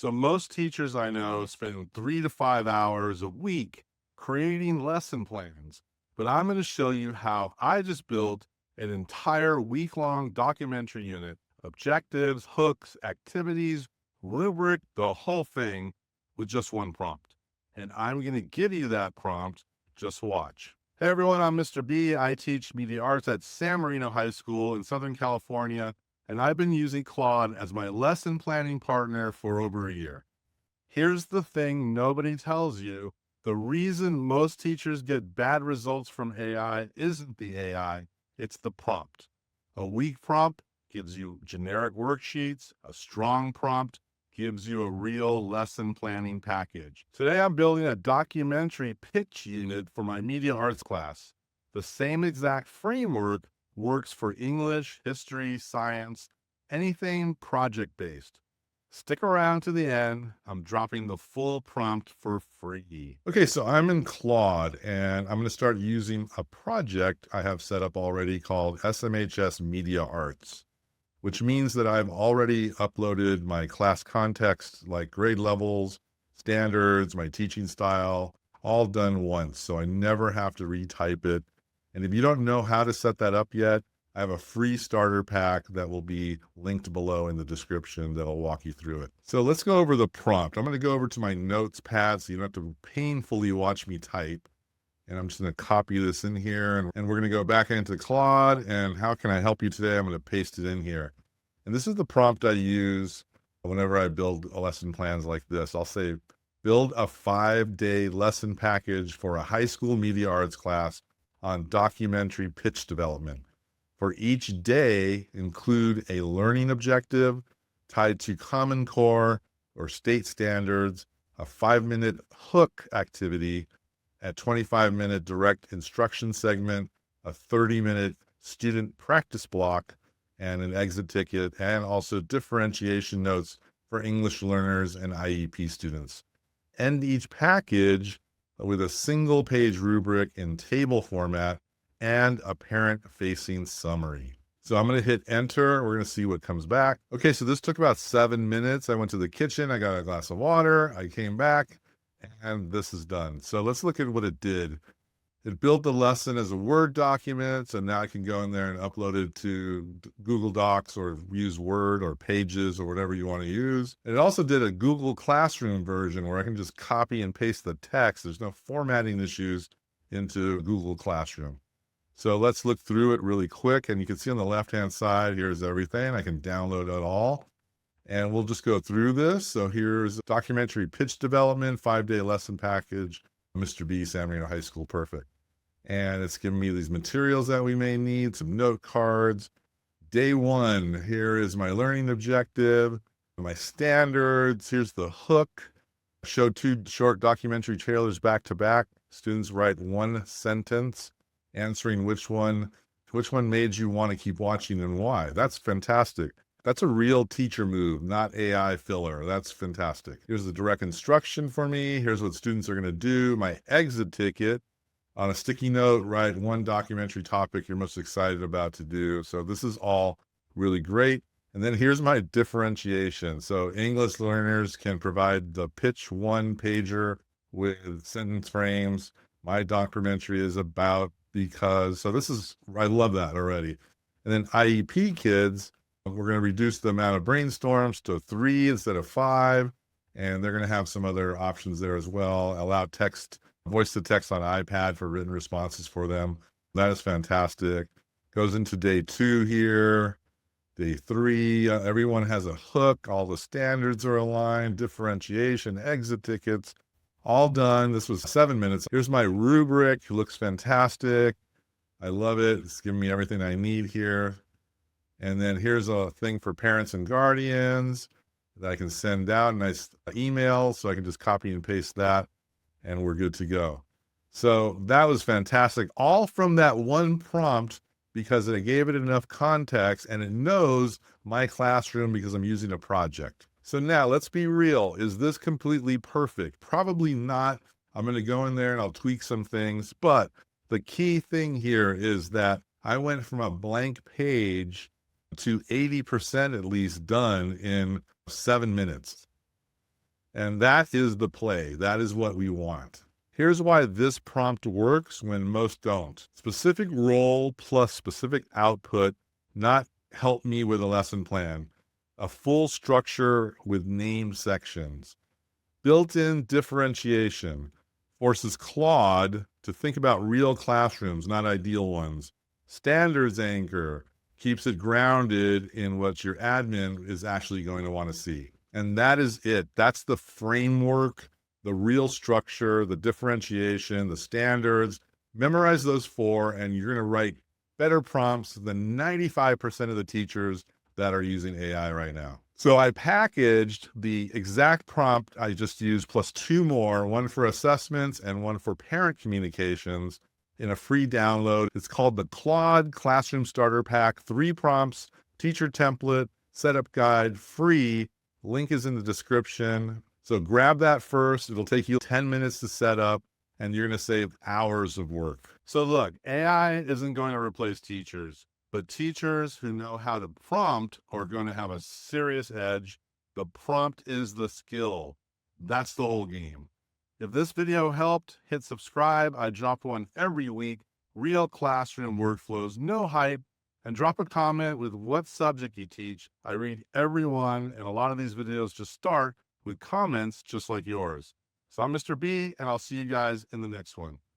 So most teachers I know spend 3 to 5 hours a week creating lesson plans. But I'm going to show you how I just built an entire week-long documentary unit, objectives, hooks, activities, rubric, the whole thing with just one prompt. And I'm going to give you that prompt. Just watch. Hey everyone, I'm Mr. B. I teach media arts at San Marino High School in Southern California, and I've been using Claude as my lesson planning partner for over a year. Here's the thing nobody tells you. The reason most teachers get bad results from AI isn't the AI, it's the prompt. A weak prompt gives you generic worksheets. A strong prompt gives you a real lesson planning package. Today, I'm building a documentary pitch unit for my media arts class. The same exact framework works for English, history, science, anything project-based. Stick around to the end. I'm dropping the full prompt for free. Okay, so I'm in Claude and I'm going to start using a project I have set up already called SMHS Media Arts, which means that I've already uploaded my class context, like grade levels, standards, my teaching style, all done once. So I never have to retype it. And if you don't know how to set that up yet, I have a free starter pack that will be linked below in the description that'll walk you through it. So let's go over the prompt. I'm going to go over to my notes pad so you don't have to painfully watch me type. And I'm just going to copy this in here, and we're going to go back into Claude. And how can I help you today? I'm going to paste it in here. And this is the prompt I use whenever I build lesson plans like this. I'll say, build a 5-day lesson package for a high school media arts class on documentary pitch development. For each day, include a learning objective tied to Common Core or state standards, a 5-minute hook activity, a 25-minute direct instruction segment, a 30-minute student practice block, and an exit ticket, and also differentiation notes for English learners and IEP students. End each package with a single-page rubric in table format and a parent-facing summary. So I'm going to hit enter. We're going to see what comes back. Okay, so this took about 7 minutes. I went to the kitchen. I got a glass of water. I came back, and this is done. So let's look at what it did. It built the lesson as a Word document, so now I can go in there and upload it to Google Docs or use Word or Pages or whatever you want to use. And it also did a Google Classroom version where I can just copy and paste the text. There's no formatting issues into Google Classroom. So let's look through it really quick. And you can see on the left-hand side, here's everything. I can download it all. And we'll just go through this. So here's documentary pitch development, 5-day lesson package, Mr. B, San Marino High School, perfect. And it's giving me these materials that we may need, some note cards. Day 1, here is my learning objective, my standards. Here's the hook. Show 2 short documentary trailers back to back. Students write 1 sentence, answering which one made you want to keep watching and why. That's fantastic. That's a real teacher move, not AI filler. That's fantastic. Here's the direct instruction for me. Here's what students are going to do. My exit ticket. On a sticky note, write 1 documentary topic you're most excited about to do. So this is all really great. And then here's my differentiation. So English learners can provide the pitch 1 pager with sentence frames. My documentary is about because, so this is, I love that already. And then IEP kids, we're going to reduce the amount of brainstorms to 3 instead of 5. And they're going to have some other options there as well. Allow text, voice to text on iPad for written responses for them. That is fantastic. Goes into day 2 here. Day 3, everyone has a hook. All the standards are aligned, differentiation, exit tickets, all done. This was 7 minutes. Here's my rubric. It looks fantastic. I love it. It's giving me everything I need here. And then here's a thing for parents and guardians that I can send out, a nice email, so I can just copy and paste that, and we're good to go. So that was fantastic, all from that one prompt, because I gave it enough context and it knows my classroom because I'm using a project. So now let's be real. Is this completely perfect? Probably not. I'm going to go in there and I'll tweak some things. But the key thing here is that I went from a blank page to 80% at least done in 7 minutes. And that is the play. That is what we want. Here's why this prompt works when most don't. Specific role plus specific output, not help me with a lesson plan. A full structure with named sections. Built-in differentiation forces Claude to think about real classrooms, not ideal ones. Standards anchor keeps it grounded in what your admin is actually going to want to see. And that is it. That's the framework, the real structure, the differentiation, the standards. Memorize those four, and you're going to write better prompts than 95% of the teachers that are using AI right now. So I packaged the exact prompt I just used plus two more, one for assessments and one for parent communications, in a free download. It's called the Claude Classroom Starter Pack. 3 prompts, teacher template, setup guide, free. Link is in the description. So grab that first. It'll take you 10 minutes to set up, and you're going to save hours of work. So look, AI isn't going to replace teachers, but teachers who know how to prompt are going to have a serious edge. The prompt is the skill. That's the whole game. If this video helped, hit subscribe. I drop one every week. Real classroom workflows, no hype. And drop a comment with what subject you teach. I read everyone, and a lot of these videos just start with comments just like yours. So I'm Mr. B, and I'll see you guys in the next one.